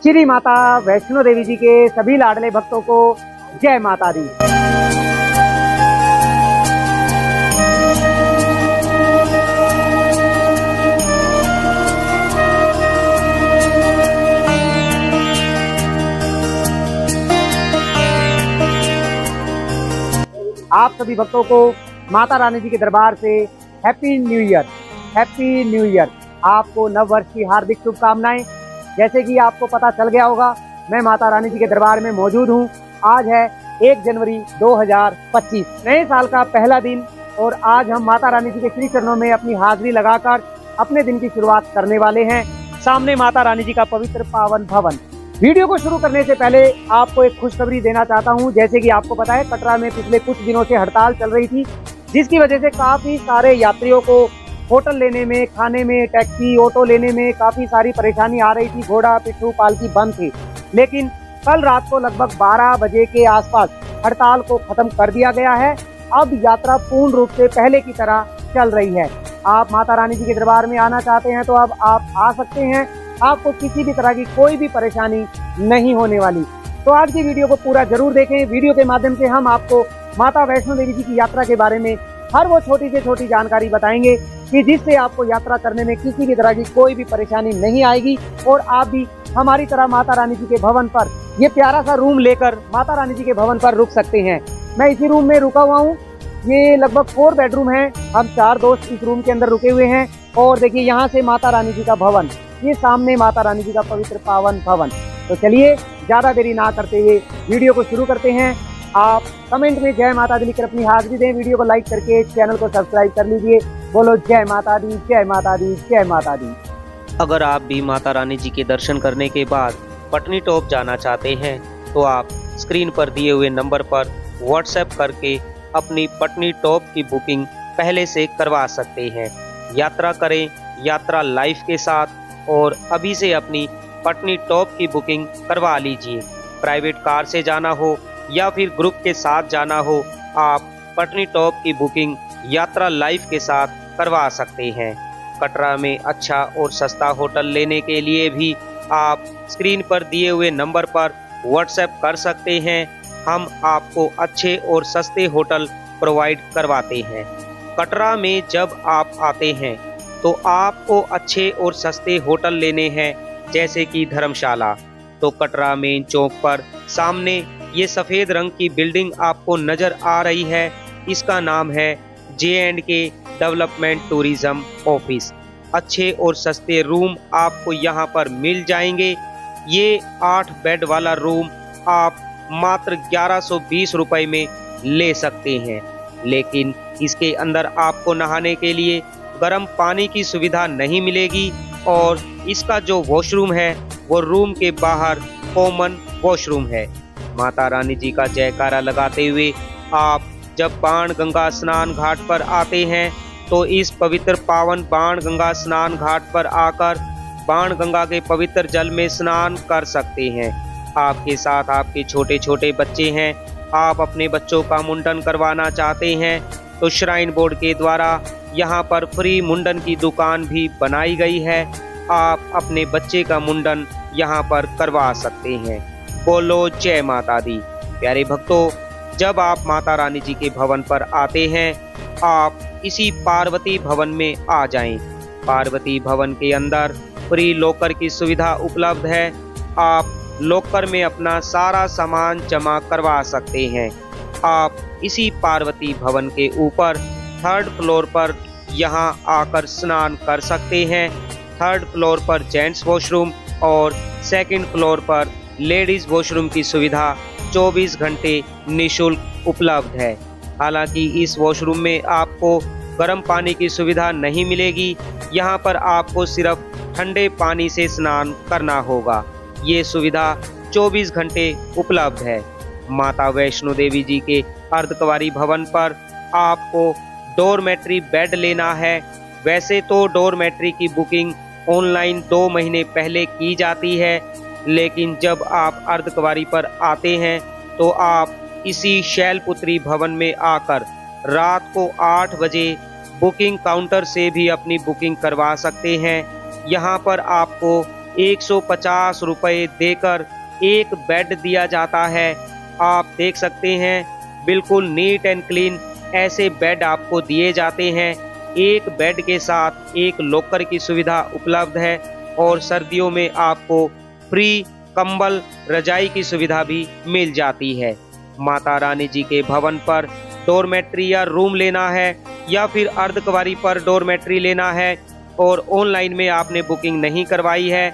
श्री माता वैष्णो देवी जी के सभी लाडले भक्तों को जय माता दी। आप सभी भक्तों को माता रानी जी के दरबार से happy new year, happy new year. आपको नव वर्ष की हार्दिक शुभकामनाएं। जैसे कि आपको पता चल गया होगा, मैं माता रानी जी के दरबार में मौजूद हूं। आज है 1 जनवरी 2025, नए साल का पहला दिन, और आज हम माता रानी जी के श्री चरणों में अपनी हाजिरी लगाकर अपने दिन की शुरुआत करने वाले हैं। सामने माता रानी जी का पवित्र पावन भवन। वीडियो को शुरू करने से पहले आपको एक खुशखबरी देना चाहता हूं। जैसे कि आपको पता है, कटरा में पिछले कुछ दिनों से हड़ताल चल रही थी, जिसकी वजह से काफी सारे यात्रियों को होटल लेने में, खाने में, टैक्सी, ऑटो लेने में काफी सारी परेशानी आ रही थी। घोड़ा, पिट्ठू, पालकी बंद थी। लेकिन कल रात को लगभग 12 बजे के आसपास हड़ताल को खत्म कर दिया गया है। अब यात्रा पूर्ण रूप से पहले की तरह चल रही है। आप माता रानी जी के दरबार में आना चाहते हैं तो अब आप आ सकते हैं। आपको किसी भी तरह की कोई भी परेशानी नहीं होने वाली। तो आज की वीडियो को पूरा जरूर देखें। वीडियो के माध्यम से हम आपको माता वैष्णो देवी जी की यात्रा के बारे में हर वो छोटी से छोटी जानकारी बताएंगे कि जिससे आपको यात्रा करने में किसी भी तरह की कोई भी परेशानी नहीं आएगी, और आप भी हमारी तरह माता रानी जी के भवन पर ये प्यारा सा रूम लेकर माता रानी जी के भवन पर रुक सकते हैं। मैं इसी रूम में रुका हुआ हूँ। ये लगभग 4 बेडरूम है। हम 4 दोस्त इस रूम के अंदर रुके हुए हैं। और देखिए, यहाँ से माता रानी जी का भवन, ये सामने माता रानी जी का पवित्र पावन भवन। तो चलिए ज्यादा देरी ना करते हुए वीडियो को शुरू करते हैं। आप कमेंट में जय माता दी लिखकर अपनी हाजिरी दें। वीडियो को लाइक करके चैनल को सब्सक्राइब कर लीजिए। बोलो जय माता दी, जय माता दी, जय माता दी। अगर आप भी माता रानी जी के दर्शन करने के बाद पटनी टॉप जाना चाहते हैं तो आप स्क्रीन पर दिए हुए नंबर पर व्हाट्सएप करके अपनी पटनी टॉप की बुकिंग पहले से करवा सकते हैं। यात्रा करें यात्रा लाइफ के साथ, और अभी से अपनी पटनी टॉप की बुकिंग करवा लीजिए। प्राइवेट कार से जाना हो या फिर ग्रुप के साथ जाना हो, आप पटनी टॉप की बुकिंग यात्रा लाइफ के साथ करवा सकते हैं। कटरा में अच्छा और सस्ता होटल लेने के लिए भी आप स्क्रीन पर दिए हुए नंबर पर व्हाट्सएप कर सकते हैं। हम आपको अच्छे और सस्ते होटल प्रोवाइड करवाते हैं। कटरा में जब आप आते हैं तो आपको अच्छे और सस्ते होटल लेने हैं, जैसे कि धर्मशाला। तो कटरा मेन चौक पर सामने ये सफ़ेद रंग की बिल्डिंग आपको नज़र आ रही है, इसका नाम है J&K डेवलपमेंट टूरिज्म ऑफिस। अच्छे और सस्ते रूम आपको यहाँ पर मिल जाएंगे। ये 8 बेड वाला रूम आप मात्र 1120 रुपए में ले सकते हैं। लेकिन इसके अंदर आपको नहाने के लिए गर्म पानी की सुविधा नहीं मिलेगी, और इसका जो वॉशरूम है वो रूम के बाहर कॉमन वॉशरूम है। माता रानी जी का जयकारा लगाते हुए आप जब बाण गंगा स्नान घाट पर आते हैं तो इस पवित्र पावन बाण गंगा स्नान घाट पर आकर बाण गंगा के पवित्र जल में स्नान कर सकते हैं। आपके साथ आपके छोटे छोटे बच्चे हैं, आप अपने बच्चों का मुंडन करवाना चाहते हैं तो श्राइन बोर्ड के द्वारा यहाँ पर फ्री मुंडन की दुकान भी बनाई गई है। आप अपने बच्चे का मुंडन यहाँ पर करवा सकते हैं। बोलो जय माता दी। प्यारे भक्तों, जब आप माता रानी जी के भवन पर आते हैं, आप इसी पार्वती भवन में आ जाएं। पार्वती भवन के अंदर फ्री लॉकर की सुविधा उपलब्ध है। आप लॉकर में अपना सारा सामान जमा करवा सकते हैं। आप इसी पार्वती भवन के ऊपर 3rd फ्लोर पर यहाँ आकर स्नान कर सकते हैं। 3rd फ्लोर पर जेंट्स वॉशरूम और 2nd फ्लोर पर लेडीज वॉशरूम की सुविधा 24 घंटे निःशुल्क उपलब्ध है। हालांकि इस वॉशरूम में आपको गर्म पानी की सुविधा नहीं मिलेगी। यहाँ पर आपको सिर्फ ठंडे पानी से स्नान करना होगा। ये सुविधा 24 घंटे उपलब्ध है। माता वैष्णो देवी जी के अर्धकुंवारी भवन पर आपको डोरमेट्री बेड लेना है। वैसे तो डोरमेट्री की बुकिंग ऑनलाइन 2 महीने पहले की जाती है, लेकिन जब आप अर्धकुंवारी पर आते हैं तो आप इसी शैलपुत्री भवन में आकर रात को 8 बजे बुकिंग काउंटर से भी अपनी बुकिंग करवा सकते हैं। यहाँ पर आपको 150 रुपये देकर एक बेड दिया जाता है। आप देख सकते हैं बिल्कुल नीट एंड क्लीन ऐसे बेड आपको दिए जाते हैं। एक बेड के साथ एक लॉकर की सुविधा उपलब्ध है और सर्दियों में आपको फ्री कंबल रजाई की सुविधा भी मिल जाती है। माता रानी जी के भवन पर डोरमेट्री या रूम लेना है या फिर अर्धकुंवारी पर डोरमेट्री लेना है और ऑनलाइन में आपने बुकिंग नहीं करवाई है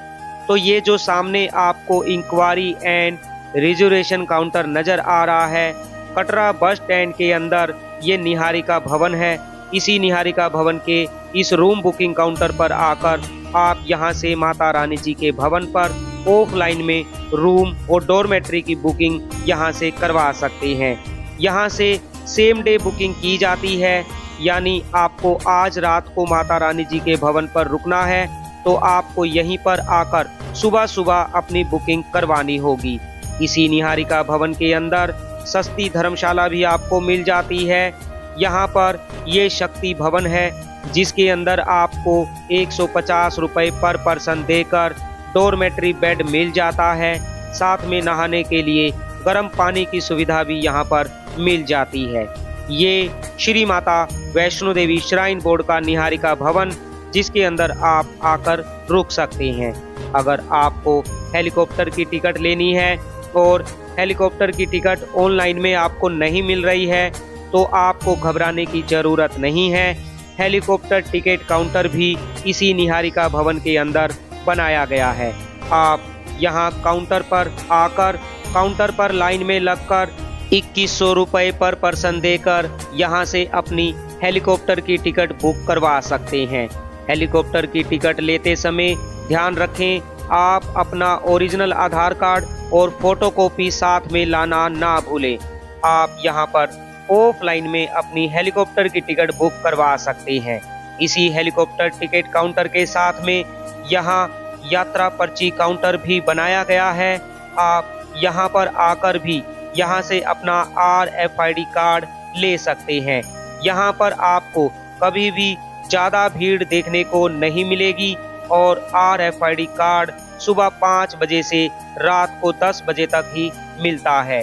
तो ये जो सामने आपको इंक्वायरी एंड रिजर्वेशन काउंटर नज़र आ रहा है, कटरा बस स्टैंड के अंदर ये निहारिका भवन है। इसी निहारिका भवन के इस रूम बुकिंग काउंटर पर आकर आप यहां से माता रानी जी के भवन पर ऑफलाइन में रूम और डोरमेट्री की बुकिंग यहां से करवा सकते हैं। यहां से सेम डे बुकिंग की जाती है, यानी आपको आज रात को माता रानी जी के भवन पर रुकना है तो आपको यहीं पर आकर सुबह सुबह अपनी बुकिंग करवानी होगी। इसी निहारिका भवन के अंदर सस्ती धर्मशाला भी आपको मिल जाती है। यहाँ पर ये शक्ति भवन है जिसके अंदर आपको 150 रुपये पर पर्सन देकर डोरमेट्री बेड मिल जाता है। साथ में नहाने के लिए गर्म पानी की सुविधा भी यहाँ पर मिल जाती है। ये श्री माता वैष्णो देवी श्राइन बोर्ड का निहारिका भवन जिसके अंदर आप आकर रुक सकते हैं। अगर आपको हेलीकॉप्टर की टिकट लेनी है और हेलीकॉप्टर की टिकट ऑनलाइन में आपको नहीं मिल रही है तो आपको घबराने की ज़रूरत नहीं है। हेलीकॉप्टर टिकट काउंटर भी इसी निहारिका भवन के अंदर बनाया गया है। आप यहां काउंटर पर आकर काउंटर पर लाइन में लगकर 2100 रुपये पर पर्सन देकर यहां से अपनी हेलीकॉप्टर की टिकट बुक करवा सकते हैं। हेलीकॉप्टर की टिकट लेते समय ध्यान रखें आप अपना ओरिजिनल आधार कार्ड और फोटोकॉपी साथ में लाना ना भूलें। आप यहां पर ऑफलाइन में अपनी हेलीकॉप्टर की टिकट बुक करवा सकते हैं। इसी हेलीकॉप्टर टिकट काउंटर के साथ में यहां यात्रा पर्ची काउंटर भी बनाया गया है। आप यहां पर आकर भी यहां से अपना RFID कार्ड ले सकते हैं। यहां पर आपको कभी भी ज़्यादा भीड़ देखने को नहीं मिलेगी और RFID कार्ड सुबह 5 बजे से रात को 10 बजे तक ही मिलता है।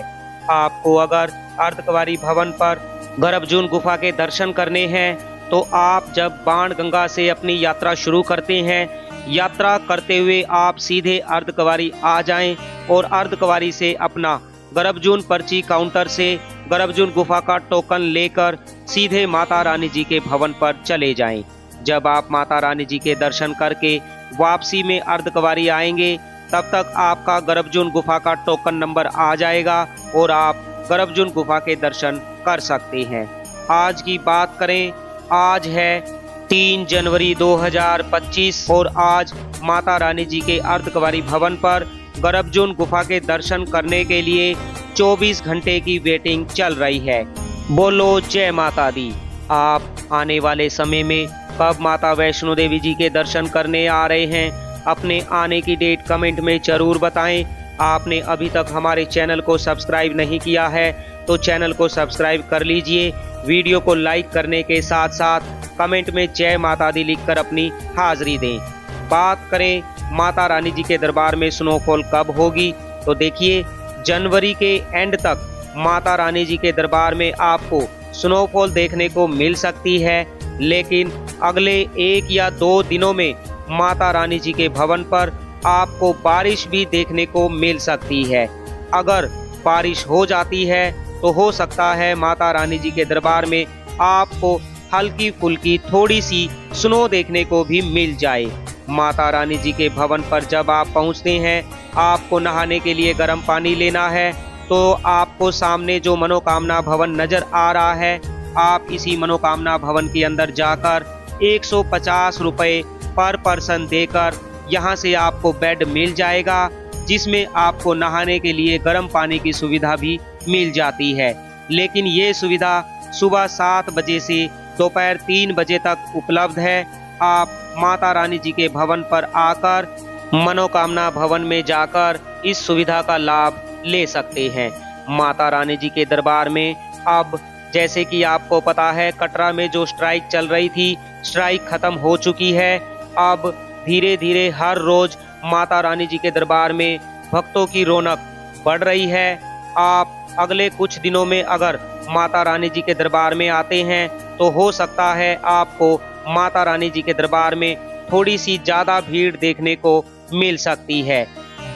आपको अगर अर्धकुंवारी भवन पर गर्भजून गुफा के दर्शन करने हैं तो आप जब बाणगंगा से अपनी यात्रा शुरू करते हैं, यात्रा करते हुए आप सीधे अर्धकुंवारी आ जाएं और अर्धकुंवारी से अपना गर्भजून पर्ची काउंटर से गर्भजून गुफा का टोकन लेकर सीधे माता रानी जी के भवन पर चले जाएं। जब आप माता रानी जी के दर्शन करके वापसी में अर्धकुंवारी आएंगे तब तक आपका गर्भजून गुफा का टोकन नंबर आ जाएगा और आप गर्भजून गुफा के दर्शन कर सकते हैं। आज की बात करें, आज है 3 जनवरी 2025 और आज माता रानी जी के अर्धकुंवारी भवन पर गर्भजून गुफा के दर्शन करने के लिए 24 घंटे की वेटिंग चल रही है। बोलो जय माता दी। आप आने वाले समय में कब माता वैष्णो देवी जी के दर्शन करने आ रहे हैं, अपने आने की डेट कमेंट में ज़रूर बताएं। आपने अभी तक हमारे चैनल को सब्सक्राइब नहीं किया है तो चैनल को सब्सक्राइब कर लीजिए। वीडियो को लाइक करने के साथ साथ कमेंट में जय माता दी लिखकर अपनी हाजिरी दें। बात करें माता रानी जी के दरबार में स्नोफॉल कब होगी, तो देखिए जनवरी के एंड तक माता रानी जी के दरबार में आपको स्नोफॉल देखने को मिल सकती है, लेकिन अगले 1 या 2 दिनों में माता रानी जी के भवन पर आपको बारिश भी देखने को मिल सकती है। अगर बारिश हो जाती है तो हो सकता है माता रानी जी के दरबार में आपको हल्की फुल्की थोड़ी सी स्नो देखने को भी मिल जाए। माता रानी जी के भवन पर जब आप पहुंचते हैं, आपको नहाने के लिए गर्म पानी लेना है तो आपको सामने जो मनोकामना भवन नजर आ रहा है, आप इसी मनोकामना भवन के अंदर जाकर 150 रुपये पर पर्सन देकर यहाँ से आपको बेड मिल जाएगा, जिसमें आपको नहाने के लिए गर्म पानी की सुविधा भी मिल जाती है। लेकिन ये सुविधा सुबह 7 बजे से दोपहर 3 बजे तक उपलब्ध है। आप माता रानी जी के भवन पर आकर मनोकामना भवन में जाकर इस सुविधा का लाभ ले सकते हैं। माता रानी जी के दरबार में अब जैसे कि आपको पता है, कटरा में जो स्ट्राइक चल रही थी, स्ट्राइक खत्म हो चुकी है। अब धीरे धीरे हर रोज माता रानी जी के दरबार में भक्तों की रौनक बढ़ रही है। आप अगले कुछ दिनों में अगर माता रानी जी के दरबार में आते हैं तो हो सकता है आपको माता रानी जी के दरबार में थोड़ी सी ज़्यादा भीड़ देखने को मिल सकती है।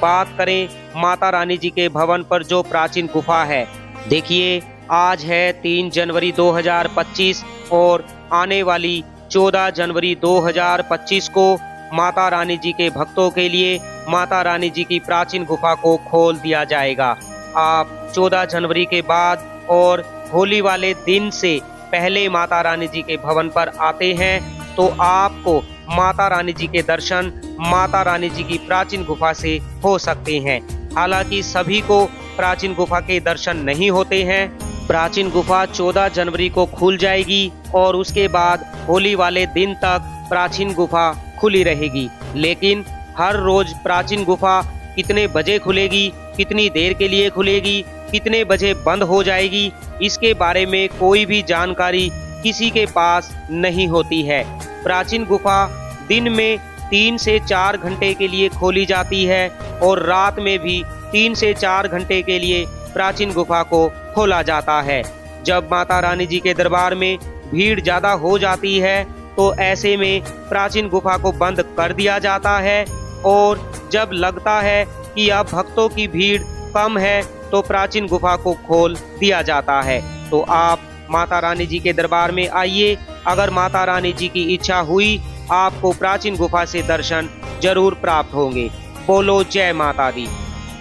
बात करें माता रानी जी के भवन पर जो प्राचीन गुफा है, देखिए आज है 3 जनवरी 2025 और आने वाली 14 जनवरी 2025 को माता रानी जी के भक्तों के लिए माता रानी जी की प्राचीन गुफा को खोल दिया जाएगा। आप 14 जनवरी के बाद और होली वाले दिन से पहले माता रानी जी के भवन पर आते हैं तो आपको माता रानी जी के दर्शन माता रानी जी की प्राचीन गुफा से हो सकते हैं। हालांकि सभी को प्राचीन गुफा के दर्शन नहीं होते हैं। प्राचीन गुफा 14 जनवरी को खुल जाएगी और उसके बाद होली वाले दिन तक प्राचीन गुफा खुली रहेगी। लेकिन हर रोज प्राचीन गुफा कितने बजे खुलेगी, कितनी देर के लिए खुलेगी, कितने बजे बंद हो जाएगी, इसके बारे में कोई भी जानकारी किसी के पास नहीं होती है। प्राचीन गुफा दिन में 3 से 4 घंटे के लिए खोली जाती है और रात में भी 3 से 4 घंटे के लिए प्राचीन गुफा को खोला जाता है। जब माता रानी जी के दरबार में भीड़ ज़्यादा हो जाती है तो ऐसे में प्राचीन गुफा को बंद कर दिया जाता है और जब लगता है कि अब भक्तों की भीड़ कम है तो प्राचीन गुफा को खोल दिया जाता है। तो आप माता रानी जी के दरबार में आइए। अगर माता रानी जी की इच्छा हुई आपको प्राचीन गुफा से दर्शन जरूर प्राप्त होंगे। बोलो जय माता दी।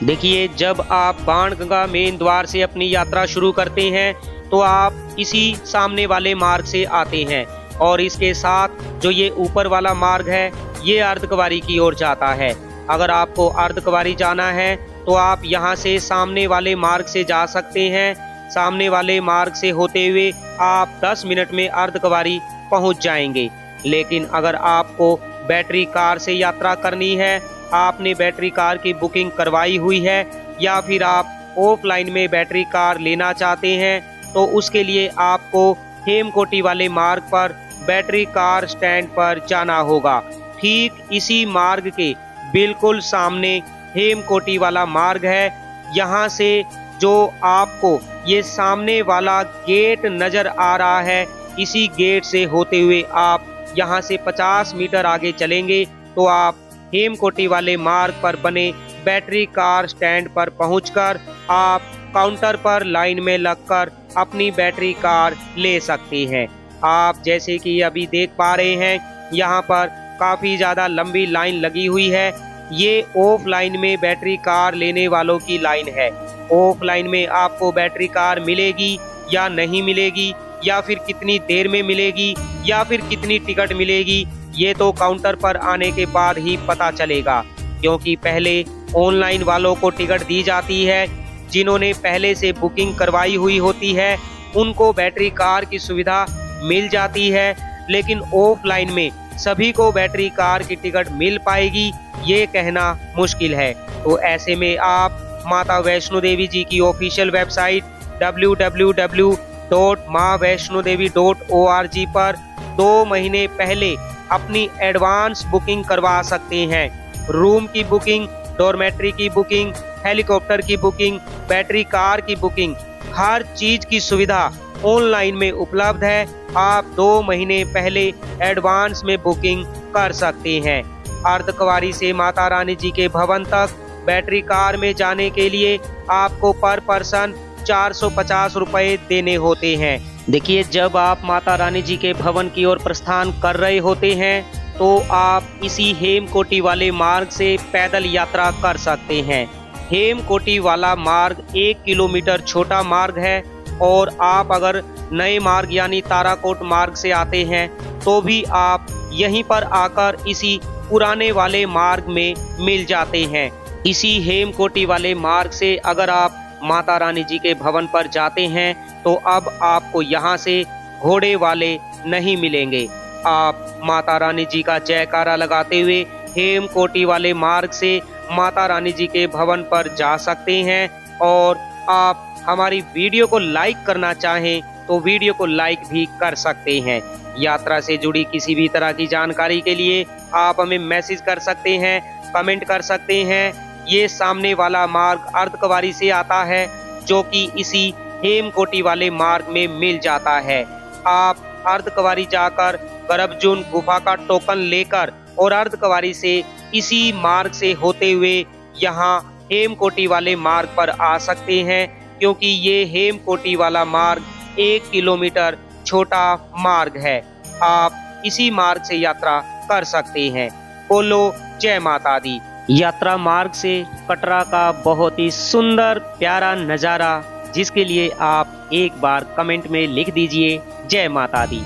देखिए, जब आप बाणगंगा मेन द्वार से अपनी यात्रा शुरू करते हैं तो आप इसी सामने वाले मार्ग से आते हैं और इसके साथ जो ये ऊपर वाला मार्ग है ये अर्धकुंवारी की ओर जाता है। अगर आपको अर्धकुंवारी जाना है तो आप यहाँ से सामने वाले मार्ग से जा सकते हैं। सामने वाले मार्ग से होते हुए आप 10 मिनट में अर्धकुंवारी पहुँच जाएंगे। लेकिन अगर आपको बैटरी कार से यात्रा करनी है, आपने बैटरी कार की बुकिंग करवाई हुई है या फिर आप ऑफलाइन में बैटरी कार लेना चाहते हैं तो उसके लिए आपको हेमकोटी वाले मार्ग पर बैटरी कार स्टैंड पर जाना होगा। ठीक इसी मार्ग के बिल्कुल सामने हेमकोटी वाला मार्ग है। यहाँ से जो आपको ये सामने वाला गेट नजर आ रहा है, इसी गेट से होते हुए आप यहाँ से 50 मीटर आगे चलेंगे तो आप हेमकोटी वाले मार्ग पर बने बैटरी कार स्टैंड पर पहुंचकर आप काउंटर पर लाइन में लगकर अपनी बैटरी कार ले सकते हैं। आप जैसे कि अभी देख पा रहे हैं यहाँ पर काफ़ी ज़्यादा लंबी लाइन लगी हुई है। ये ऑफलाइन में बैटरी कार लेने वालों की लाइन है। ऑफलाइन में आपको बैटरी कार मिलेगी या नहीं मिलेगी, या फिर कितनी देर में मिलेगी, या फिर कितनी टिकट मिलेगी, ये तो काउंटर पर आने के बाद ही पता चलेगा। क्योंकि पहले ऑनलाइन वालों को टिकट दी जाती है। जिन्होंने पहले से बुकिंग करवाई हुई होती है उनको बैटरी कार की सुविधा मिल जाती है, लेकिन ऑफलाइन में सभी को बैटरी कार की टिकट मिल पाएगी ये कहना मुश्किल है। तो ऐसे में आप माता वैष्णो देवी जी की ऑफिशियल वेबसाइट www.maavaishnodevi.org पर 2 महीने पहले अपनी एडवांस बुकिंग करवा सकते हैं। रूम की बुकिंग, डॉर्मेट्री की बुकिंग, हेलीकॉप्टर की बुकिंग, बैटरी कार की बुकिंग, हर चीज की सुविधा ऑनलाइन में उपलब्ध है। आप 2 महीने पहले एडवांस में बुकिंग कर सकते हैं। अर्धकुंवारी से माता रानी जी के भवन तक बैटरी कार में जाने के लिए आपको पर पर्सन 450 रुपए देने होते हैं। देखिए, जब आप माता रानी जी के भवन की ओर प्रस्थान कर रहे होते हैं तो आप इसी हेमकोटी वाले मार्ग से पैदल यात्रा कर सकते हैं। हेमकोटी वाला मार्ग 1 किलोमीटर छोटा मार्ग है और आप अगर नए मार्ग यानी ताराकोट मार्ग से आते हैं तो भी आप यहीं पर आकर इसी पुराने वाले मार्ग में मिल जाते हैं। इसी हेमकोटी वाले मार्ग से अगर आप माता रानी जी के भवन पर जाते हैं तो अब आपको यहाँ से घोड़े वाले नहीं मिलेंगे। आप माता रानी जी का जयकारा लगाते हुए हेमकोटी वाले मार्ग से माता रानी जी के भवन पर जा सकते हैं। और आप हमारी वीडियो को लाइक करना चाहें तो वीडियो को लाइक भी कर सकते हैं। यात्रा से जुड़ी किसी भी तरह की जानकारी के लिए आप हमें मैसेज कर सकते हैं कमेंट कर सकते हैं। ये सामने वाला मार्ग अर्धकुंवारी से आता है, जो कि इसी हेमकोटी वाले मार्ग में मिल जाता है। आप अर्धकुंवारी जाकर गर्भजून गुफा का टोकन लेकर और अर्धकुंवारी से इसी मार्ग से होते हुए यहाँ हेमकोटी वाले मार्ग पर आ सकते हैं, क्योंकि ये हेमकोटी वाला मार्ग 1 किलोमीटर छोटा मार्ग है। आप इसी मार्ग से यात्रा कर सकते हैं। बोलो जय माता दी। यात्रा मार्ग से कटरा का बहुत ही सुंदर प्यारा नज़ारा, जिसके लिए आप एक बार कमेंट में लिख दीजिए जय माता दी।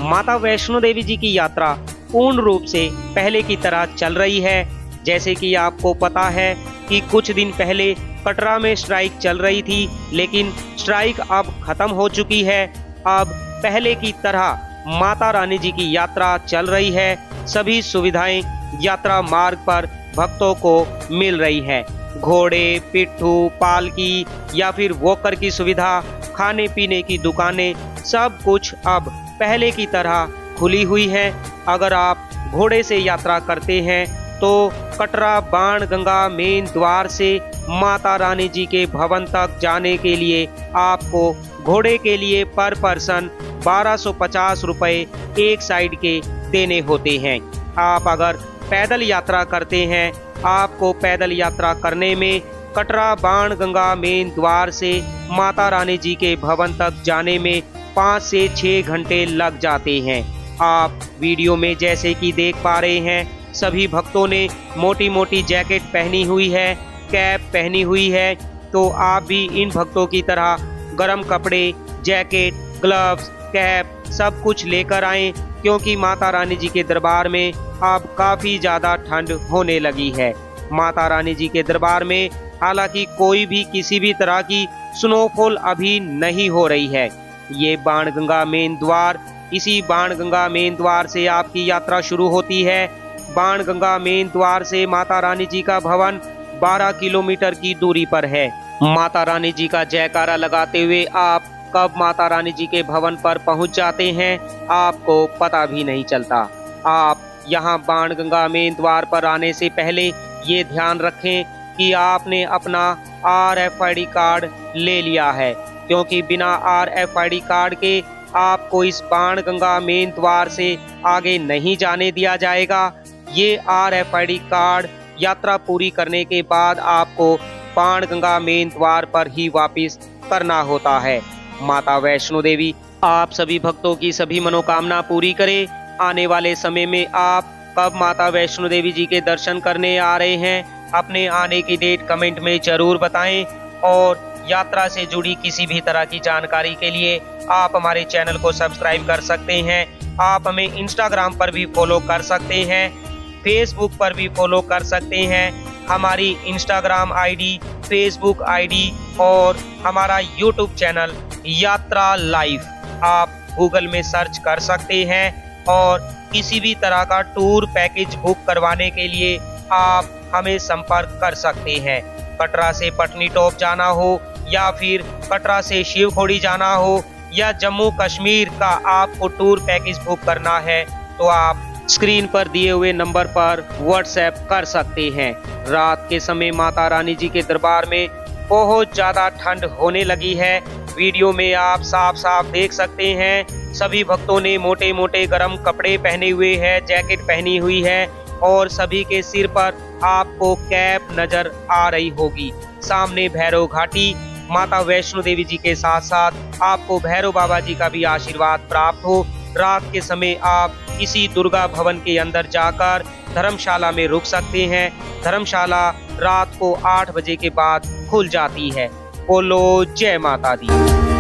माता वैष्णो देवी जी की यात्रा पूर्ण रूप से पहले की तरह चल रही है। जैसे कि आपको पता है कि कुछ दिन पहले कटरा में स्ट्राइक चल रही थी, लेकिन स्ट्राइक अब खत्म हो चुकी है। अब पहले की तरह माता रानी जी की यात्रा चल रही है। सभी सुविधाएं यात्रा मार्ग पर भक्तों को मिल रही है। घोड़े, पिट्ठू, पालकी या फिर वॉकर की सुविधा, खाने पीने की दुकानें, सब कुछ अब पहले की तरह खुली हुई है। अगर आप घोड़े से यात्रा करते हैं तो कटरा बाणगंगा मेन द्वार से माता रानी जी के भवन तक जाने के लिए आपको घोड़े के लिए पर पर्सन 1250 रुपये एक साइड के देने होते हैं। आप अगर पैदल यात्रा करते हैं, आपको पैदल यात्रा करने में कटरा बाणगंगा मेन द्वार से माता रानी जी के भवन तक जाने में 5 से 6 घंटे लग जाते हैं। आप वीडियो में जैसे कि देख पा रहे हैं, सभी भक्तों ने मोटी मोटी जैकेट पहनी हुई है, कैप पहनी हुई है। तो आप भी इन भक्तों की तरह गर्म कपड़े, जैकेट, ग्लव्स, कैप सब कुछ लेकर आएं, क्योंकि माता रानी जी के दरबार में अब काफ़ी ज़्यादा ठंड होने लगी है। माता रानी जी के दरबार में हालांकि कोई भी किसी भी तरह की स्नोफॉल अभी नहीं हो रही है। ये बाणगंगा मेन द्वार, इसी बाणगंगा मेन द्वार से आपकी यात्रा शुरू होती है। बाणगंगा मेन द्वार से माता रानी जी का भवन 12 किलोमीटर की दूरी पर है। माता रानी जी का जयकारा लगाते हुए आप कब माता रानी जी के भवन पर पहुंच जाते हैं, आपको पता भी नहीं चलता। आप यहाँ बाणगंगा मेन द्वार पर आने से पहले ये ध्यान रखें कि आपने अपना RFID कार्ड ले लिया है, क्योंकि बिना RFID कार्ड के आपको इस बाणगंगा मेन द्वार से आगे नहीं जाने दिया जाएगा। ये RFID कार्ड यात्रा पूरी करने के बाद आपको बाणगंगा मेन द्वार पर ही वापस करना होता है। माता वैष्णो देवी आप सभी भक्तों की सभी मनोकामना पूरी करे। आने वाले समय में आप कब माता वैष्णो देवी जी के दर्शन करने आ रहे हैं, अपने आने की डेट कमेंट में जरूर बताएं। और यात्रा से जुड़ी किसी भी तरह की जानकारी के लिए आप हमारे चैनल को सब्सक्राइब कर सकते हैं। आप हमें इंस्टाग्राम पर भी फॉलो कर सकते हैं, फेसबुक पर भी फॉलो कर सकते हैं। हमारी इंस्टाग्राम आईडी, फेसबुक आईडी और हमारा यूट्यूब चैनल यात्रा लाइव आप गूगल में सर्च कर सकते हैं। और किसी भी तरह का टूर पैकेज बुक करवाने के लिए आप हमें संपर्क कर सकते हैं। कटरा से पटनी टॉप जाना हो या फिर कटरा से शिवखोड़ी जाना हो या जम्मू कश्मीर का आपको टूर पैकेज बुक करना है, तो आप स्क्रीन पर दिए हुए नंबर पर व्हाट्सएप कर सकते हैं। रात के समय माता रानी जी के दरबार में बहुत ज़्यादा ठंड होने लगी है। वीडियो में आप साफ साफ देख सकते हैं, सभी भक्तों ने मोटे मोटे गर्म कपड़े पहने हुए हैं, जैकेट पहनी हुई है और सभी के सिर पर आपको कैप नजर आ रही होगी। सामने भैरव घाटी, माता वैष्णो देवी जी के साथ साथ आपको भैरव बाबा जी का भी आशीर्वाद प्राप्त हो। रात के समय आप इसी दुर्गा भवन के अंदर जाकर धर्मशाला में रुक सकते हैं। धर्मशाला रात को 8 बजे के बाद खुल जाती है। बोलो जय माता दी।